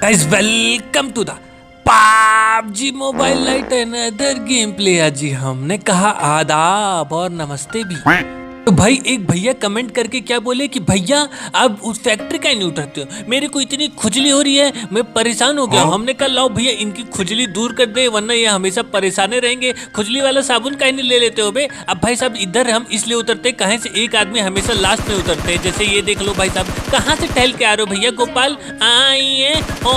Guys welcome to the PUBG mobile lite and other game play. आज जी हमने कहा आदाब और नमस्ते भी। तो भाई एक भैया कमेंट करके क्या बोले कि भैया आप उस फैक्ट्री का नहीं उठाते हो, मेरे को इतनी खुजली हो रही है, मैं परेशान हो गया हूँ। हमने कहा लाओ भैया इनकी खुजली दूर कर दे, वरना ये हमेशा परेशाने रहेंगे। खुजली वाला साबुन काहे नहीं ले लेते हो बे। अब भाई साहब इधर हम इसलिए उतरते कहीं से एक आदमी हमेशा लास्ट में उतरते हैं। जैसे ये देख लो भाई साहब, कहाँ से टहल के आ रहे हो भैया गोपाल आइए ओ।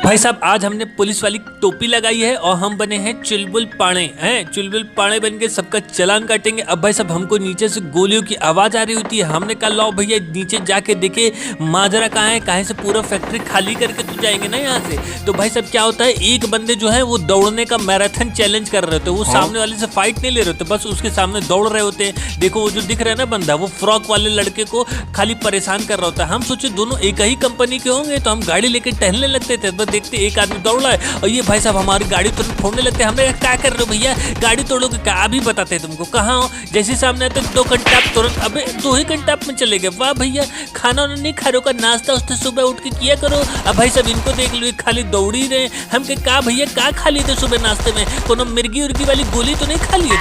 भाई साहब आज हमने पुलिस वाली टोपी लगाई है और हम बने हैं चुलबुल पाड़े हैं। चुलबुल पाड़े बन के सबका चलान काटेंगे। अब भाई साहब हमको नीचे से गोलियों की आवाज आ रही होती है। हमने कहा लाओ भैया नीचे जाके देखे माजरा कहाँ है, कहाँ से पूरा फैक्ट्री खाली करके तो जाएंगे ना यहाँ से। तो भाई साहब क्या होता है, एक बंदे जो है वो दौड़ने का मैराथन चैलेंज कर रहे होते हैं। वो सामने वाले से फाइट नहीं ले रहे होते, बस उसके सामने दौड़ रहे होते हैं। देखो वो जो दिख रहा है ना बंदा, वो फ्रॉक वाले लड़के को खाली परेशान कर रहा होता है। हम सोचे दोनों एक ही कंपनी के होंगे तो हम गाड़ी लेकर टहलने लगते थे। बस देखते एक आदमी दौड़ रहा है और ये भाई साहब हमारी गाड़ी तुरंत फोड़ने लगते हैं। हमने कहा क्या कर रहे हो भैया, गाड़ी तोड़ोगे क्या, अभी बताते हैं तुमको। कहाँ हो, जैसे सामने आते 2 घंटे आप तुरंत, अबे 2 ही घंटे आप में चले गए। वाह भैया, खाना उन्होंने खा रहे हो, नाश्ता उससे सुबह उठ के किया करो। अब भाई साहब इनको देख लो खाली दौड़ ही रहे। हम कहा भैया क्या खा लिए थे सुबह नाश्ते में, कोनो मिर्गी उर्गी वाली गोली तो नहीं खा लिए थे।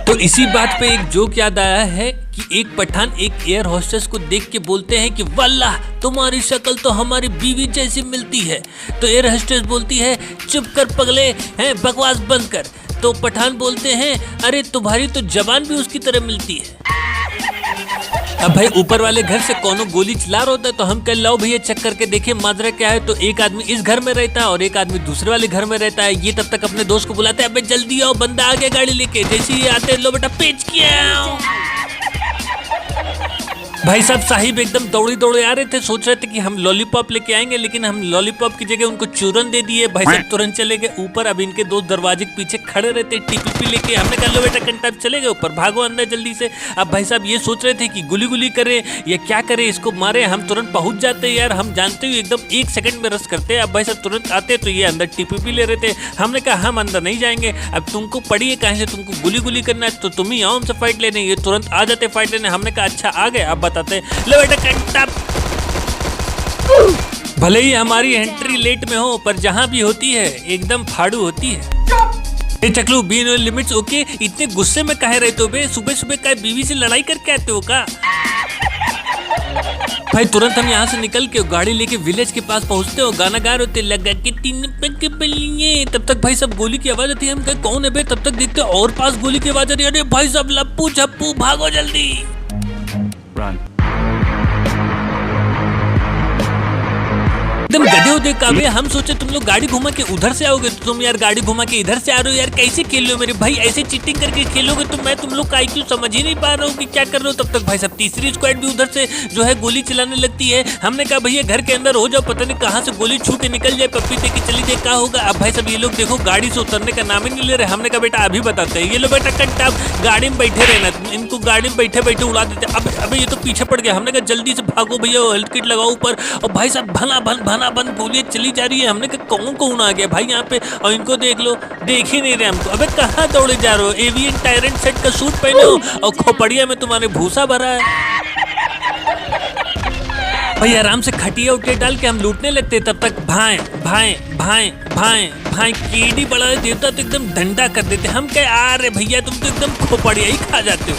तो इसी बात पे एक जोक याद आया है कि एक पठान एक एयर होस्टेस को देख के बोलते हैं कि वल्लाह तुम्हारी शक्ल तो हमारी बीवी जैसी मिलती है। तो एयर होस्टेस बोलती है चुप कर पगले, हैं बकवास बंद कर। तो पठान बोलते हैं अरे तुम्हारी तो जबान भी उसकी तरह मिलती है। अब भाई ऊपर वाले घर से कोनो गोली चला रहा होता है तो हम कह लाओ भैया चेक करके देखिए माजरा क्या है। तो एक आदमी इस घर में रहता है और एक आदमी दूसरे वाले घर में रहता है। ये तब तक अपने दोस्त को बुलाते हैं अबे जल्दी आओ बंदा आ गया गाड़ी लेके। जैसे ही आते लो बेटा पेच किया। भाई साहब साहिब एकदम दौड़े दौड़े आ रहे थे, सोच रहे थे कि हम लॉलीपॉप लेके आएंगे, लेकिन हम लॉलीपॉप की जगह उनको चूरन दे दिए। भाई साहब तुरंत चले गए ऊपर। अब इनके दोस्त दरवाजे के पीछे खड़े रहते टीपीपी लेके। हमने कहा लो बेटा कंटाप चले गए ऊपर, भागो अंदर जल्दी से। अब भाई साहब ये सोच रहे थे कि गुली गुली करे या क्या करे, इसको मारे। हम तुरंत पहुंच जाते यार, हम जानते हुए एकदम 1 सेकंड में रस करते। अब भाई साहब तुरंत आते तो ये अंदर टीपीपी ले रहे थे। हमने कहा हम अंदर नहीं जाएंगे, अब तुमको पड़ी है कहीं से, तुमको गुली गुली करना है तो तुम ही आओ हमसे फाइट लेने। ये तुरंत आ जाते फाइट लेने। हमने कहा अच्छा आ गए, अब बताते लो भले ही हमारी एंट्री लेट में हो पर जहां भी होती है एकदम फाड़ू होती है। Chaklu be no limits okay. इतने गुस्से में काहे रहते हो बे, सुबह सुबह का बीवी से लड़ाई करके आते हो का। भाई तुरंत हम यहाँ से निकल के गाड़ी लेके विलेज के पास पहुँचते हो। गाना गा रहे होते लगा के 3 पग बलिए। तब तक भाई सब गोली की आवाज आती है। हम कहे कौन है बे, तब तक देखते और पास गोली की आवाज आ रही है। अरे भाई सब लप्पू झप्पू भागो जल्दी। एकदम गधे उधे का बे। हम सोचे तुम लोग गाड़ी घुमा के उधर से आओगे तो तुम यार गाड़ी घुमा के इधर से आ रहे हो। यार कैसे खेल रहे हो मेरे भाई, ऐसे चीटिंग करके खेलोगे तो मैं तुम लोग का IQ समझ ही नहीं पा रहा हूँ कि क्या कर रहे हो। तब तक भाई साहब तीसरी स्क्वाड भी उधर से जो है गोली चलाने लगती है। हमने कहा भैया घर के अंदर हो जाओ, पता नहीं कहाँ से गोली छू के निकल जाए, पप्पी दे के चली जाए, क्या होगा। अब भाई साहब ये लोग देखो गाड़ी से उतरने का नाम ही नहीं ले रहे। हमने कहा बेटा अभी बताते हैं। ये लो बेटा कंटाप गाड़ी में बैठे रहना, इनको गाड़ी में बैठे बैठे उड़ा देते। अब अबे ये तो पीछे पड़ गया। हमने कहा जल्दी से भागो भैया, हेल्थ किट लगाओ ऊपर। और भाई साहब भना बन गोलियां चली जा रही है। हमने कहा कौन आ गया भाई यहाँ पे, और इनको देख लो, देख ही नहीं रहे हमको। अबे कहाँ दौड़े जा रहे हो, एवियन टायरेंट सेट का सूट पहने हो और खोपड़िया में तुम्हारे भूसा भरा है। भाई आराम से खटिया उठे डाल के हम लूटने लगते। तब तक भाई केडी बड़ा देवता तो एकदम डंडा कर देते। हम कहे आ रहे भैया तुम तो एकदम खोपड़िया ही खा जाते हो।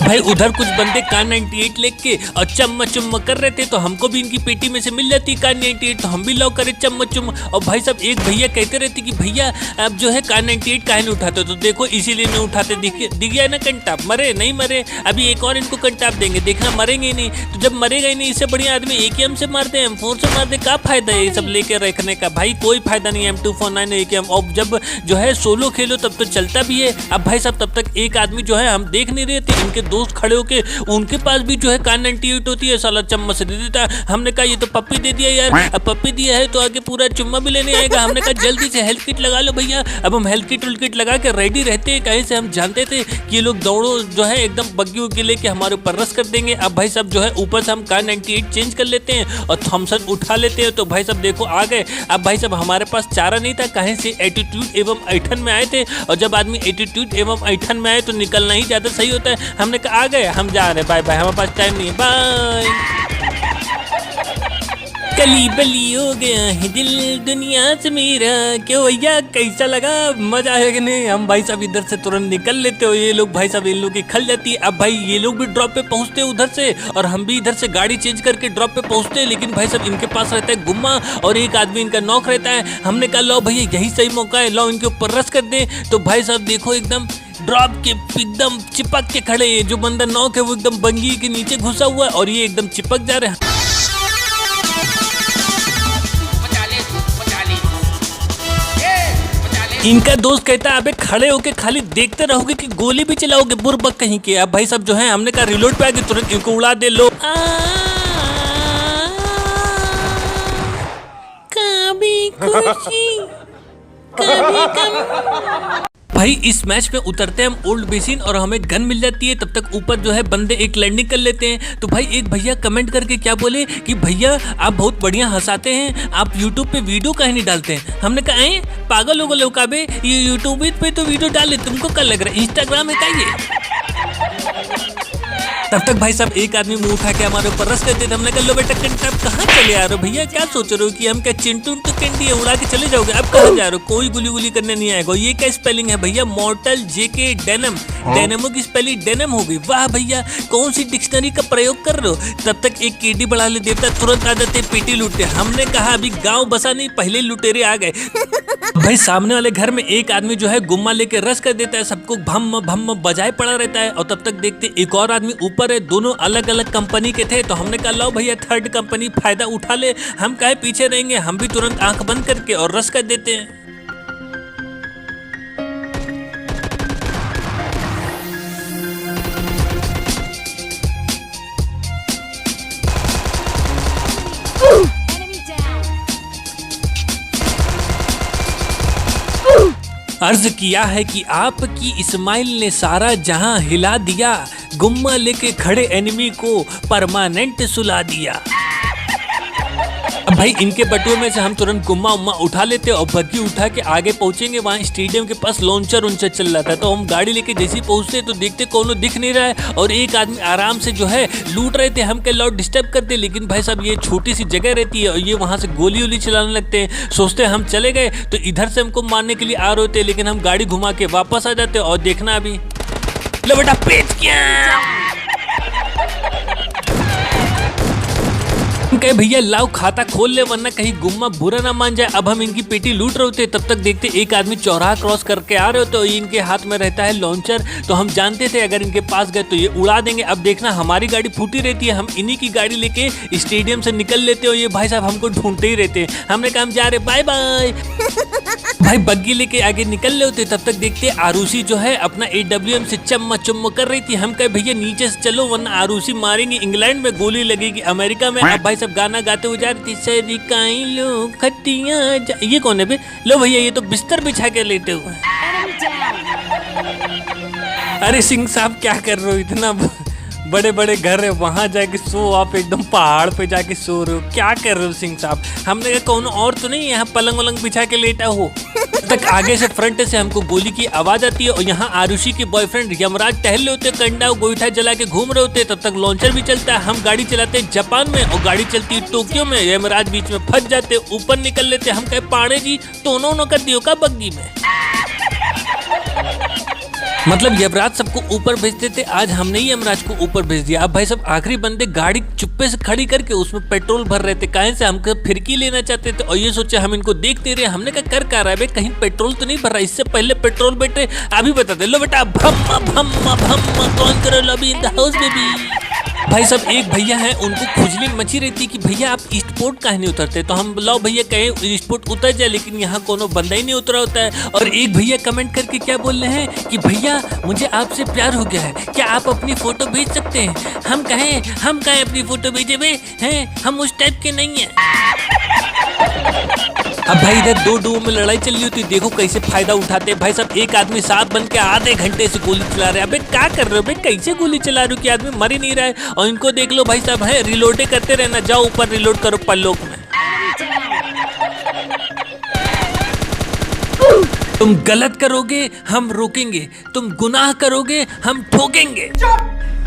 भाई उधर कुछ बंदे कार 98 लेके और चम्म चुम्म कर रहे थे तो हमको भी इनकी पेटी में से मिल जाती कार 98 तो हम भी लाओ करे चम्म चुम्म। और भाई साहब एक भैया कहते रहते कि भैया अब जो है कार 98 काहे नहीं उठाते, तो देखो इसीलिए नहीं उठाते। दिख गया ना कंटाप, मरे नहीं मरे, अभी एक और इनको कंटाप देंगे, देखना मरेंगे ही नहीं। तो जब मरेगा ही नहीं, इससे बढ़िया आदमी AKM से मार दे, M4 से मार दे, क्या फायदा है ये सब लेके रखने का। भाई कोई फायदा नहीं है M249 AKM। और जब जो है सोलो खेलो तब तो चलता भी है। अब भाई साहब तब तक एक आदमी जो है हम देख नहीं रहे थे, इनके दोस्त खड़े होके उनके पास भी जो है कार 98 होती है, साला चम्मच से दे देता। हमने कहा ये तो पप्पी दे दिया यार, अब पप्पी दिया है तो आगे पूरा चुम्मा भी लेने आएगा। हमने कहा जल्दी से हेल्थ किट लगा लो भैया। अब हम हेल्थ किट लगा के रेडी रहते हैं। कहीं से हम जानते थे कि ये लोग दौड़ो जो है एकदम बग्गी उग्गी लेके हमारे ऊपर रस कर देंगे। अब भाई साहब जो है ऊपर से हम कार 98 चेंज कर लेते हैं और थॉमसन उठा लेते हैं। तो भाई साहब देखो आ गए। अब भाई साहब हमारे पास चारा नहीं था, कहीं से एटीट्यूड एवं ऐठन में आए थे। और जब आदमी एटीट्यूड एवं ऐठन में आए तो निकलना ही ज्यादा सही होता है। हमने कहा आ गए, हम जा रहे, बाय बाय, हमारे पास टाइम नहीं है, बाय। कली बली हो गया है दिल दुनिया से मेरा, क्यों भैया कैसा लगा, मजा आया कि नहीं? हम भाई साहब इधर से तुरंत निकल लेते हो, ये लोग भाई साहब इन लोग की खल जाती है। अब भाई ये लोग भी ड्रॉप पे पहुंचते हैं उधर से, और हम भी इधर से गाड़ी चेंज करके ड्रॉप पे पहुंचते हैं। लेकिन भाई साहब इनके पास रहता है गुम्मा और एक आदमी इनका नॉक रहता है। हमने कहा लो भैया यही सही मौका है, लो इनके ऊपर रश कर दे। तो भाई साहब देखो एकदम ड्रॉप के एकदम चिपक के खड़े हैं। जो बंदा नॉक है वो एकदम बंगी के नीचे घुसा हुआ है और ये एकदम चिपक जा रहे हैं। इनका दोस्त कहता है अबे खड़े होके खाली देखते रहोगे कि गोली भी चलाओगे बुरबक कहीं के। अब भाई साहब जो है हमने कहा रिलोड पे आके तुरंत इनको उड़ा दे लो। कभी खुशी कभी गम। भाई इस मैच में उतरते हैं हम ओल्ड बेसिन और हमें गन मिल जाती है। तब तक ऊपर जो है बंदे एक लैंडिंग कर लेते हैं। तो भाई एक भैया कमेंट करके क्या बोले कि भैया आप बहुत बढ़िया हंसाते हैं, आप यूट्यूब पे वीडियो काहे नहीं डालते हैं? हमने कहा है पागल हो लोग काबे, ये यूट्यूब पे तो वीडियो डाले, तुमको क्या लग रहा है इंस्टाग्राम है क्या ये? तब तक भाई साहब एक आदमी मुंह उठा के हमारे ऊपर रस करते थे। हमने कहा लो बेटा कंटा आप कहाँ चले आ रहे हो भैया, क्या सोच रहे हो कि हम क्या चिंटू तो कैंडी है उड़ा के चले जाओगे? अब कहाँ जा रहे हो? कोई गुली गुली करने नहीं आएगा। ये क्या स्पेलिंग है भैया? मॉर्टल जेके डेनम, डेनमो की स्पेलिंग डेनम हो गई। वाह भैया कौन सी डिक्शनरी का प्रयोग कर रहे हो? तब तक एक केडी बढ़ा ले देता, तुरंत आ जाते पेटी लूटते। हमने कहा अभी गाँव बसा नहीं, पहले लुटेरे आ गए। भाई सामने वाले घर में एक आदमी जो है गुम्मा लेके रस कर देता है, सबको भम भम बजाए पड़ा रहता है। और तब तक देखते एक और आदमी ऊपर है, दोनों अलग अलग कंपनी के थे। तो हमने कहा लो भैया थर्ड कंपनी फायदा उठा ले, हम काहे पीछे रहेंगे, हम भी तुरंत आंख बंद करके और रस कर देते हैं। अर्ज किया है कि आपकी इस्माइल ने सारा जहां हिला दिया, गुम्मा लेके खड़े एनिमी को परमानेंट सुला दिया। अब भाई इनके बटुए में से हम तुरंत गुम्मा उम्मा उठा लेते और बग्गी उठा के आगे पहुंचेंगे। वहाँ स्टेडियम के पास लॉन्चर उंचर चल रहा था। तो हम गाड़ी लेके जैसे ही पहुंचते तो देखते कोनो दिख नहीं रहा है और एक आदमी आराम से जो है लूट रहे थे। हम क्या लॉट डिस्टर्ब करते, लेकिन भाई साहब ये छोटी सी जगह रहती है और ये वहाँ से गोली वोली चलाने लगते हैं। सोचते हम चले गए तो इधर से हमको मारने के लिए आ रहे होते, लेकिन हम गाड़ी घुमा के वापस आ जाते। और देखना अभी लो बेटा पेच क्या कहे भैया लाओ खाता खोल ले वरना कहीं गुम्मा बुरा ना मान जाए। अब हम इनकी पेटी लूट रहे होते, तब तक देखते एक आदमी चौराहा क्रॉस करके आ रहे होते और इनके हाथ में रहता है लॉन्चर। तो हम जानते थे अगर इनके पास गए तो ये उड़ा देंगे। अब देखना हमारी गाड़ी फूटी रहती है, हम इन्हीं की गाड़ी लेके स्टेडियम से निकल लेते और ये भाई साहब हमको ढूंढते ही रहते। हमने कहा हम जा रहे बाय बाय। भाई बग्गी लेके आगे निकल रहे होते, तब तक देखते आरूसी जो है अपना AWM से चम्मा चुम्मा कर रही थी। हम कहे भैया नीचे से चलो वरना आरूसी मारेंगे, इंग्लैंड में गोली लगेगी अमेरिका में। अब भाई सब गाना गाते हुए जा रही थी, लो खटिया ये कौन है बे? लो भैया ये तो बिस्तर बिछा के लेटे हुए। अरे सिंह साहब क्या कर रहे हो, इतना बड़े बड़े घर है वहां जाके सो, आप एकदम पहाड़ पे जाके सो रहे हो, क्या कर रहे हो सिंह साहब? हमने कहा कौन और तो नहीं यहाँ पलंग वलंग बिछा के लेटा हो। तक आगे से फ्रंट से हमको गोली की आवाज आती है और यहाँ आरुषि के बॉयफ्रेंड यमराज टहल रहे होते, कंडा गोईठा जला के घूम रहे होते। तब तक लॉन्चर भी चलता है, हम गाड़ी चलाते हैं जापान में और गाड़ी चलती है टोक्यो में। यमराज बीच में फंस जाते, ऊपर निकल लेते। हम कहे पाड़े जी दोनों कर दियो का बग्गी में। मतलब यमराज सबको ऊपर भेज देते, आज हमने ही यमराज को ऊपर भेज दिया। अब भाई सब आखिरी बंदे गाड़ी चुप्पे से खड़ी करके उसमें पेट्रोल भर रहे थे, कहीं से हमको फिरकी लेना चाहते थे और ये सोचे हम इनको देखते रहे। हमने कहा कर क्या रहा है, कहीं पेट्रोल तो नहीं भर रहा, इससे पहले पेट्रोल बेटे अभी बता दे। लो बेटा भम्मा भम्मा भम्मा कौन करे lobby in the house baby. भाई सब एक भैया है उनको खुजली मची रहती कि भैया आप ईस्टपोर्ट काहे नहीं उतरते। तो हम लाओ भैया कहे ईस्टपोर्ट उतर जाए, लेकिन यहाँ कोनो बंदा ही नहीं उतरा होता है। और एक भैया कमेंट करके क्या बोल रहे हैं कि भैया मुझे आपसे प्यार हो गया है, क्या आप अपनी फोटो भेज सकते हैं? हम कहें अपनी फोटो भेजे वे हैं, हम उस टाइप के नहीं है। अब भाई इधर दो में लड़ाई चल रही होती, देखो कैसे फायदा उठाते भाई सब। एक आदमी साथ बन के आधे घंटे से गोली चला रहे हैं। अबे क्या कर रहे हो भाई, कैसे गोली चला रहे हो कि आदमी मर ही नहीं रहा है। और इनको देख लो भाई साहब है रिलोडे करते रहना, जाओ ऊपर रिलोड करो पल्लोक में। तुम गलत करोगे हम रोकेंगे, तुम गुनाह करोगे हम ठोकेंगे।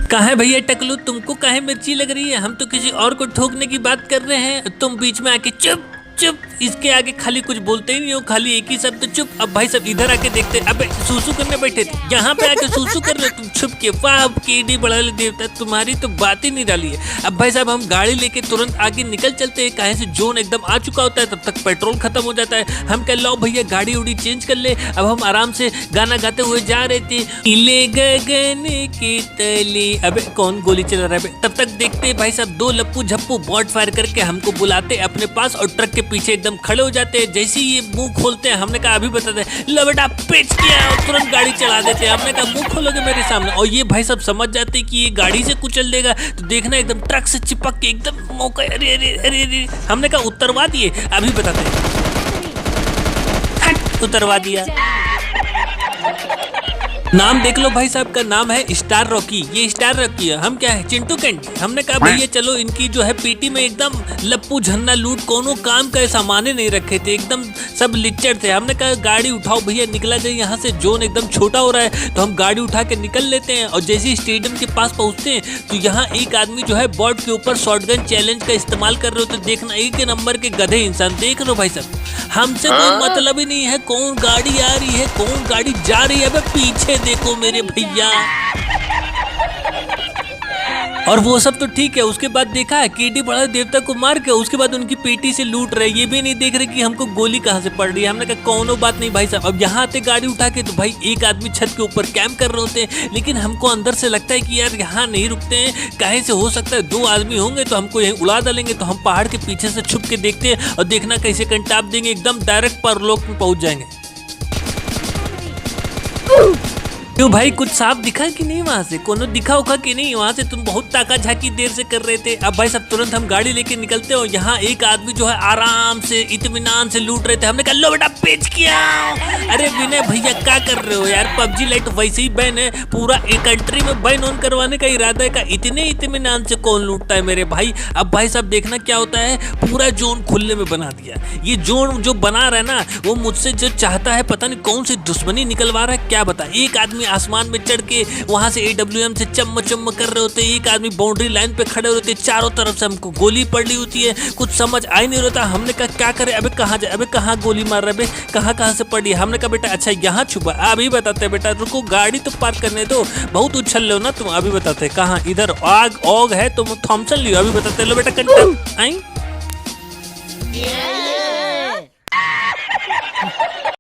कहाँ है भैया टकलू, तुमको काहे मिर्ची लग रही है? हम तो किसी और को ठोकने की बात कर रहे हैं, तुम बीच में आके चुप चुप। इसके आगे खाली कुछ बोलते ही नहीं हो, खाली एक ही शब्द चुप। अब भाई सब इधर आके देखते, अबे सूसू करने बैठे थे, यहाँ पे आके सूसू कर रहे तुम छुप के। वाह केडी बड़ा देवता, तुम्हारी तो बात ही नहीं डाली है। अब भाई साहब हम गाड़ी लेके तुरंत आगे निकल चलते हैं, कहीं से जोन एकदम आ चुका होता है, तब तक पेट्रोल खत्म हो जाता है। हम कह लो भैया गाड़ी उड़ी चेंज कर ले। अब हम आराम से गाना गाते हुए जा रहे थे, नीले गगन के तले। अबे कौन गोली चला रहा है? तब तक देखते भाई साहब दो लप्पू झप्पू बॉट फायर करके हमको बुलाते अपने पास और ट्रक के पीछे एकदम खड़े हो जाते हैं। जैसे ही ये मुंह खोलते हैं, हमने कहा अभी बता दे, लो बेटा पेच किया, और तुरंत गाड़ी चला देते हैं। हमने कहा मुंह खोलोगे मेरे सामने, और ये भाई सब समझ जाते कि ये गाड़ी से कुचल देगा, तो देखना एकदम ट्रक से चिपक के एकदम मौका। अरे अरे अरे अरे, हमने कहा उतरवा दिए, अभी बताते हैं। उतरवा दिया। नाम देख लो भाई साहब का नाम है स्टार रॉकी। ये स्टार रॉकी है, हम क्या है चिंटू कैंडी। हमने कहा भैया चलो इनकी जो है पीटी में एकदम लप्पू झन्ना लूट, कोनो काम का सामाने नहीं रखे थे, एकदम सब लिच्चर थे। हमने कहा गाड़ी उठाओ भैया, निकला जाए यहाँ से, जोन एकदम छोटा हो रहा है। तो हम गाड़ी उठा के निकल लेते हैं और जैसे ही स्टेडियम के पास पहुंचते हैं तो यहाँ एक आदमी जो है बोर्ड के ऊपर शॉटगन चैलेंज का इस्तेमाल कर रहे हो। तो देखना एक नंबर के गधे इंसान, देख लो भाई साहब, हमसे कोई मतलब ही नहीं है कौन गाड़ी आ रही है कौन गाड़ी जा रही है। अब पीछे देखो मेरे भैया। और वो सब तो ठीक है, उसके बाद देखा है केडी बड़ा देवता को मार के उसके बाद उनकी पेटी से लूट रहे, ये भी नहीं देख रहे कि हमको गोली कहाँ से पड़ रही है। हमने कहा कौनो बात नहीं भाई साहब। अब यहाँ आते गाड़ी उठा के तो भाई एक आदमी छत के ऊपर कैंप कर रहे होते हैं, लेकिन हमको अंदर से लगता है कि यार यहाँ नहीं रुकते हैं, काहे से हो सकता है दो आदमी होंगे तो हमको यहीं उड़ा डालेंगे। तो हम पहाड़ के पीछे से छुप के देखते हैं और देखना कैसे कंटाप देंगे, एकदम डायरेक्ट परलोक में पहुंच जाएंगे। क्यों भाई कुछ साफ दिखा कि नहीं? वहां से कोनो दिखा उखा कि नहीं? वहां से तुम बहुत ताका झाकी देर से कर रहे थे। अब भाई सब तुरंत हम गाड़ी लेके निकलते हो, यहाँ एक आदमी जो है आराम से इत्मीनान से लूट रहे थे। हमने कहा लो बेटा पेच किया। अरे विनय भैया क्या कर रहे हो यार, पबजी लाइट वैसे ही बैन है, पूरा एक कंट्री में बैन ऑन करवाने का इरादा है का? इतने इत्मीनान से कौन लूटता है मेरे भाई। अब भाई साहब देखना क्या होता है, पूरा जोन खुले में बना दिया। ये जोन जो बना रहा है ना, वो मुझसे जो चाहता है पता नहीं कौन सी दुश्मनी निकलवा रहा है, क्या बता। एक आदमी आसमान में चढ़ के वहां से AWM से चम चम कर रहे होते, एक आदमी बाउंड्री लाइन पे खड़े होते, चारों तरफ से हमको गोली पड़ रही होती है, कुछ समझ आ ही नहीं रहता। हमने कहा क्या करे, अबे कहाँ जाए, अबे कहाँ गोली मार रहे, कहाँ से पड़ी है। हमने कहा बेटा अच्छा यहाँ छुपा, अभी बताते बेटा, रुको गाड़ी तो पार्क करने दो, बहुत उछल लो ना तुम, अभी बताते कहाँ। इधर आग ओग है, तुम थॉमसन लियो, अभी बताते लो बेटा कंटा आई।